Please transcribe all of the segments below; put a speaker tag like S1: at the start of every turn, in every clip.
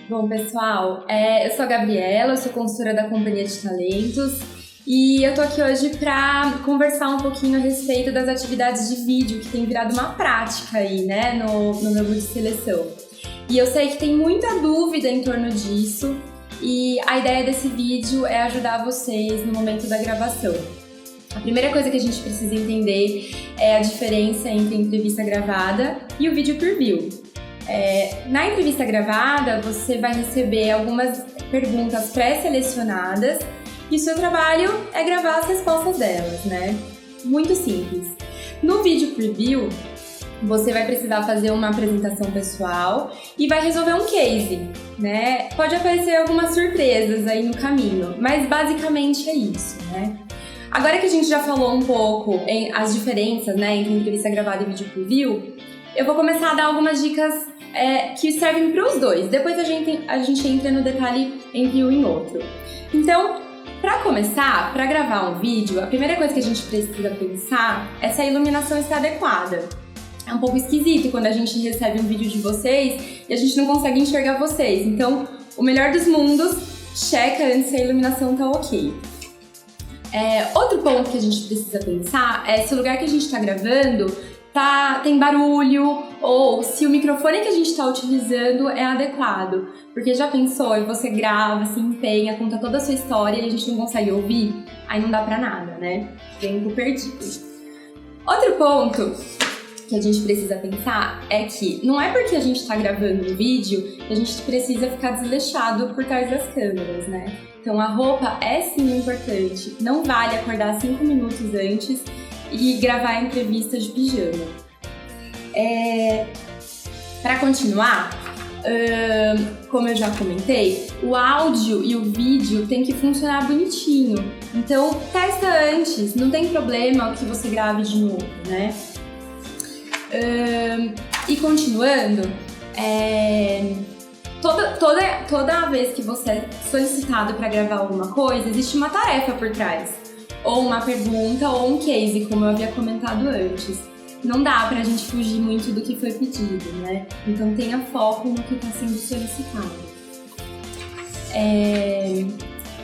S1: Bom, pessoal, eu sou a Gabriela, eu sou consultora da Companhia de Talentos e eu tô aqui hoje para conversar um pouquinho a respeito das atividades de vídeo que tem virado uma prática aí, né, no meu grupo de seleção. E eu sei que tem muita dúvida em torno disso e a ideia desse vídeo é ajudar vocês no momento da gravação. A primeira coisa que a gente precisa entender é a diferença entre entrevista gravada e o vídeo preview. Na entrevista gravada, você vai receber algumas perguntas pré-selecionadas e o seu trabalho é gravar as respostas delas, né? Muito simples. No vídeo preview, você vai precisar fazer uma apresentação pessoal e vai resolver um case, né? Pode aparecer algumas surpresas aí no caminho, mas basicamente é isso, né? Agora que a gente já falou um pouco as diferenças, né, entre entrevista gravada e vídeo preview, eu vou começar a dar algumas dicas que servem para os dois. Depois a gente entra no detalhe entre um e outro. Então, para começar, para gravar um vídeo, a primeira coisa que a gente precisa pensar é se a iluminação está adequada. É um pouco esquisito quando a gente recebe um vídeo de vocês e a gente não consegue enxergar vocês. Então, o melhor dos mundos, checa antes se a iluminação está ok. Outro ponto que a gente precisa pensar é se o lugar que a gente está gravando tem barulho ou se o microfone que a gente está utilizando é adequado. Porque já pensou, e você grava, se empenha, conta toda a sua história e a gente não consegue ouvir? Aí não dá pra nada, né? Tempo perdido. Outro ponto que a gente precisa pensar é que não é porque a gente está gravando um vídeo que a gente precisa ficar desleixado por trás das câmeras, né? Então a roupa é sim importante. Não vale acordar 5 minutos antes e gravar a entrevista de pijama. Para continuar, como eu já comentei, o áudio e o vídeo tem que funcionar bonitinho. Então testa antes, não tem problema que você grave de novo, né? E continuando, toda vez que você é solicitado para gravar alguma coisa, existe uma tarefa por trás. Ou uma pergunta ou um case, como eu havia comentado antes. Não dá pra gente fugir muito do que foi pedido, né? Então tenha foco no que está sendo solicitado.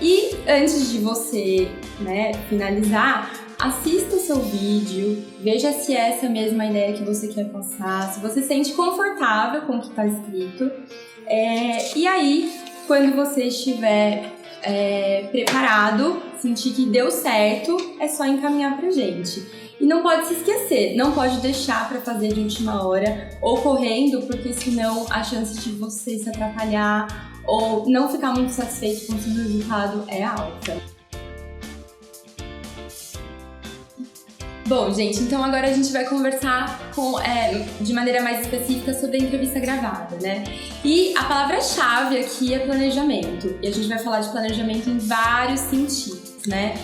S1: E antes de você, né, finalizar, assista o seu vídeo, veja se é essa mesma ideia que você quer passar, se você se sente confortável com o que está escrito. E aí, quando você estiver preparado, sentir que deu certo, é só encaminhar pra gente. E não pode se esquecer, não pode deixar para fazer de última hora ou correndo, porque senão a chance de você se atrapalhar ou não ficar muito satisfeito com o seu resultado é alta. Bom, gente, então agora a gente vai conversar de maneira mais específica sobre a entrevista gravada, né? E a palavra-chave aqui é planejamento. E a gente vai falar de planejamento em vários sentidos, né?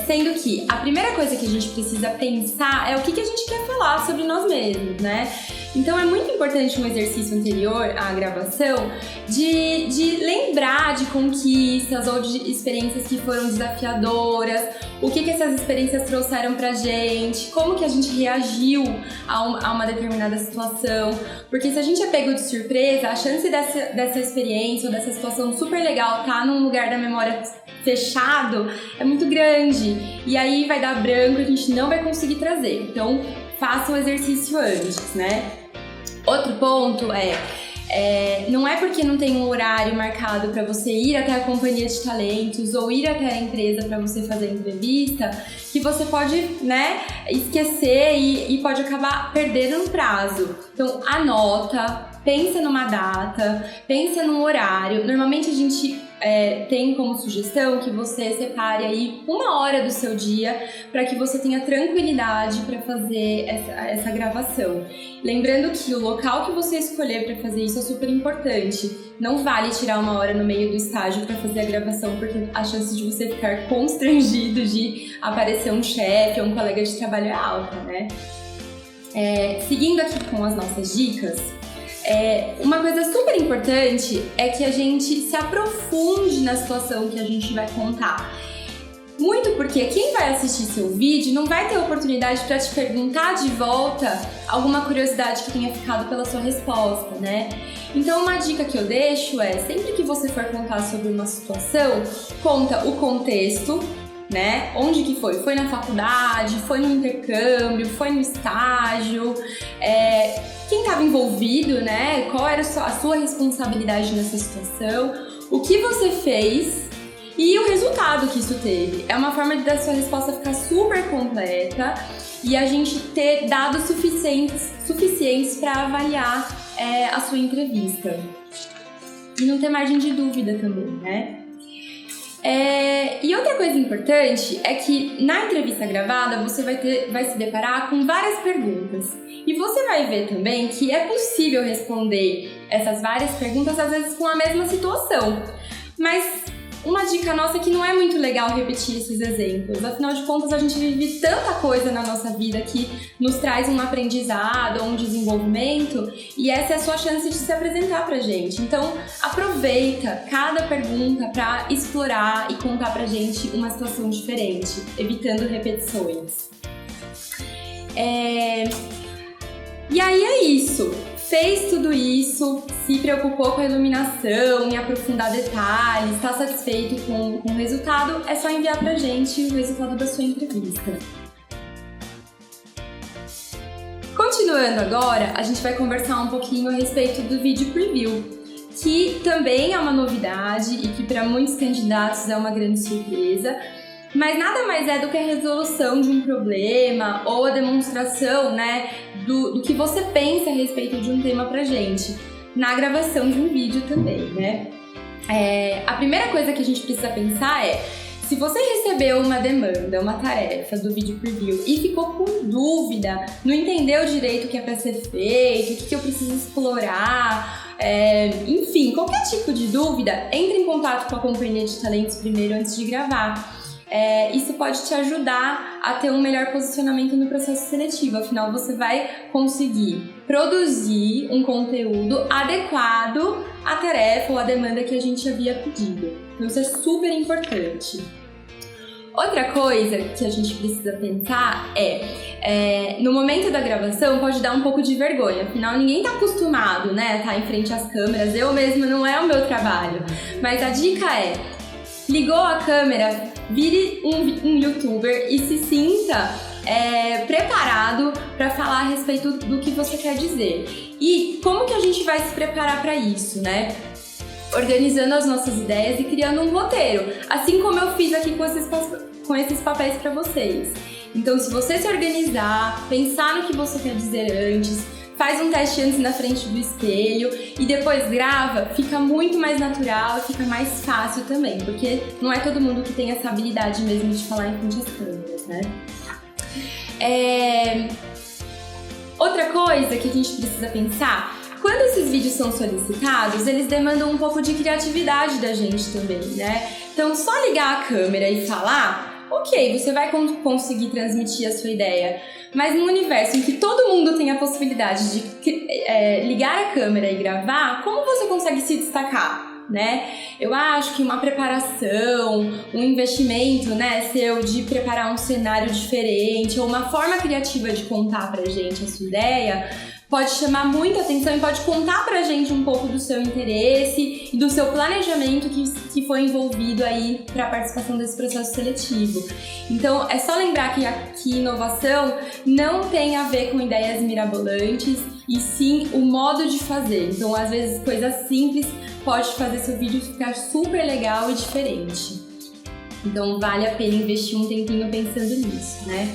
S1: Sendo que a primeira coisa que a gente precisa pensar é o que a gente quer falar sobre nós mesmos, né? Então é muito importante um exercício anterior à gravação de lembrar de conquistas ou de experiências que foram desafiadoras, o que essas experiências trouxeram pra gente, como que a gente reagiu a uma determinada situação, porque se a gente é pego de surpresa, a chance dessa experiência ou dessa situação super legal tá num lugar da memória fechado é muito grande, e aí vai dar branco e a gente não vai conseguir trazer. Então faça o exercício antes, né? Outro ponto não é porque não tem um horário marcado para você ir até a companhia de talentos ou ir até a empresa para você fazer a entrevista que você pode, né, esquecer e pode acabar perdendo um prazo. Então anota, pensa numa data, pensa num horário. Normalmente a gente tem como sugestão que você separe aí 1 hora do seu dia para que você tenha tranquilidade para fazer essa gravação. Lembrando que o local que você escolher para fazer isso é super importante. Não vale tirar 1 hora no meio do estágio para fazer a gravação, porque a chance de você ficar constrangido de aparecer um chefe ou um colega de trabalho é alta, né? Seguindo aqui com as nossas dicas, uma coisa super importante é que a gente se aprofunde na situação que a gente vai contar. Muito porque quem vai assistir seu vídeo não vai ter oportunidade para te perguntar de volta alguma curiosidade que tenha ficado pela sua resposta, né? Então uma dica que eu deixo é, sempre que você for contar sobre uma situação, conta o contexto, né? Onde que foi? Foi na faculdade, foi no intercâmbio, foi no estágio, quem estava envolvido, né? Qual era a sua responsabilidade nessa situação, o que você fez e o resultado que isso teve. É uma forma da sua resposta ficar super completa e a gente ter dados suficientes para avaliar a sua entrevista. E não ter margem de dúvida também, né? E outra coisa importante é que na entrevista gravada você vai se deparar com várias perguntas. E você vai ver também que é possível responder essas várias perguntas, às vezes com a mesma situação. Mas uma dica nossa é que não é muito legal repetir esses exemplos. Afinal de contas, a gente vive tanta coisa na nossa vida que nos traz um aprendizado, um desenvolvimento, e essa é a sua chance de se apresentar pra gente. Então, aproveita cada pergunta para explorar e contar pra gente uma situação diferente, evitando repetições. E aí é isso. Fez tudo isso, se preocupou com a iluminação, em aprofundar detalhes, está satisfeito com o resultado, é só enviar pra gente o resultado da sua entrevista. Continuando agora, a gente vai conversar um pouquinho a respeito do vídeo preview, que também é uma novidade e que para muitos candidatos é uma grande surpresa, mas nada mais é do que a resolução de um problema ou a demonstração, né, do que você pensa a respeito de um tema pra gente, na gravação de um vídeo também, né? A primeira coisa que a gente precisa pensar é, se você recebeu uma demanda, uma tarefa do vídeo preview e ficou com dúvida, não entendeu direito o que é para ser feito, o que eu preciso explorar, enfim, qualquer tipo de dúvida, entre em contato com a companhia de talentos primeiro antes de gravar. Isso pode te ajudar a ter um melhor posicionamento no processo seletivo, afinal você vai conseguir produzir um conteúdo adequado à tarefa ou à demanda que a gente havia pedido. Então isso é super importante. Outra coisa que a gente precisa pensar no momento da gravação pode dar um pouco de vergonha, afinal ninguém está acostumado, né, a estar em frente às câmeras, eu mesma não é o meu trabalho, mas a dica ligou a câmera, vire um youtuber e se sinta preparado para falar a respeito do que você quer dizer. E como que a gente vai se preparar para isso, né? Organizando as nossas ideias e criando um roteiro, assim como eu fiz aqui com esses papéis para vocês. Então, se você se organizar, pensar no que você quer dizer antes, faz um teste antes na frente do espelho e depois grava, fica muito mais natural e fica mais fácil também, porque não é todo mundo que tem essa habilidade mesmo de falar em frente às câmeras, né? Outra coisa que a gente precisa pensar, quando esses vídeos são solicitados, eles demandam um pouco de criatividade da gente também, né? Então, só ligar a câmera e falar, ok, você vai conseguir transmitir a sua ideia, mas num universo em que todo mundo tem a possibilidade de ligar a câmera e gravar, como você consegue se destacar, né? Eu acho que uma preparação, um investimento, né, seu de preparar um cenário diferente ou uma forma criativa de contar pra gente a sua ideia pode chamar muita atenção e pode contar pra gente um pouco do seu interesse e do seu planejamento que foi envolvido aí para a participação desse processo seletivo. Então, é só lembrar que inovação não tem a ver com ideias mirabolantes e sim o modo de fazer. Então, às vezes, coisas simples pode fazer seu vídeo ficar super legal e diferente. Então, vale a pena investir um tempinho pensando nisso, né?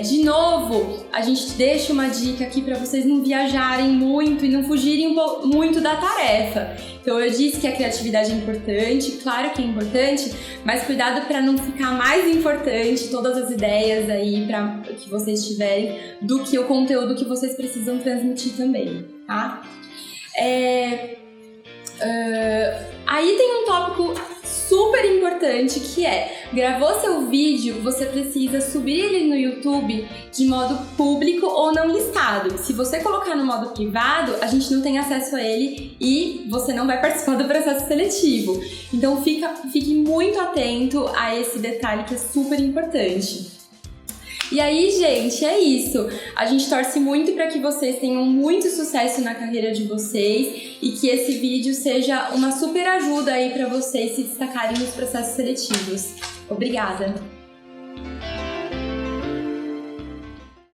S1: De novo, a gente deixa uma dica aqui para vocês não viajarem muito e não fugirem muito da tarefa. Então eu disse que a criatividade é importante, claro que é importante, mas cuidado para não ficar mais importante todas as ideias aí que vocês tiverem do que o conteúdo que vocês precisam transmitir também, tá? Aí tem um tópico super importante, que é, gravou seu vídeo, você precisa subir ele no YouTube de modo público ou não listado. Se você colocar no modo privado, a gente não tem acesso a ele e você não vai participar do processo seletivo. Então fique muito atento a esse detalhe que é super importante. E aí, gente, é isso. A gente torce muito para que vocês tenham muito sucesso na carreira de vocês e que esse vídeo seja uma super ajuda aí para vocês se destacarem nos processos seletivos. Obrigada!